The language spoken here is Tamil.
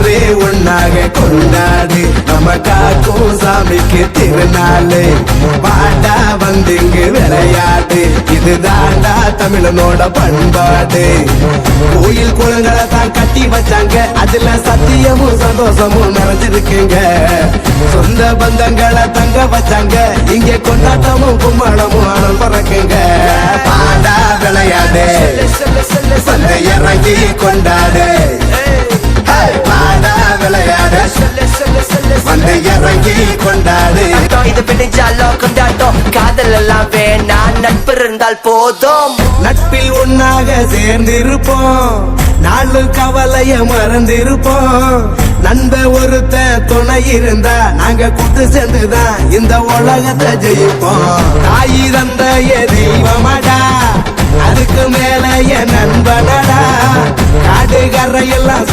ஊரே ஒன்னாக கொண்டாடு, நம்ம காக்கும் சாமிக்கு திருநாளு. பாண்டா வந்திங்கு விளையாடு, இதுதாண்டா தமிழனோட பண்பாடு. கோயில் குளங்களை தான் கட்டி வச்சாங்க, அதுல சத்தியமும் சந்தோஷமும் நிறைஞ்சிருக்குங்க. சொந்த பந்தங்களை தங்க வச்சாங்க, இங்க கொண்டாட்டமும் கும்மாளமும் ஆனல் பறக்குங்க. பாண்டா விளையாடு, வந்து இறங்கி கொண்டாடு. பாண்டா விளையாடு, வந்து இறங்கி கொண்டாடு. இது பிடிச்சாலும் கொண்டாட்டம், காதல் எல்லாம் வேணாம், நட்பு இருந்தால் போதும். நட்பில் ஒன்னாக சேர்ந்திருப்போம், நாலு கவலைய மறந்திருப்போம். நண்ப ஒருத்த துணை இருந்தா நாங்க கூட்டு சேர்ந்துதான் இந்த உலகத்தை ஜெயிப்போம். தாய் தந்த தெய்வமடா, அதுக்கு மேல என் நண்பனடா. காடு கரையெல்லாம்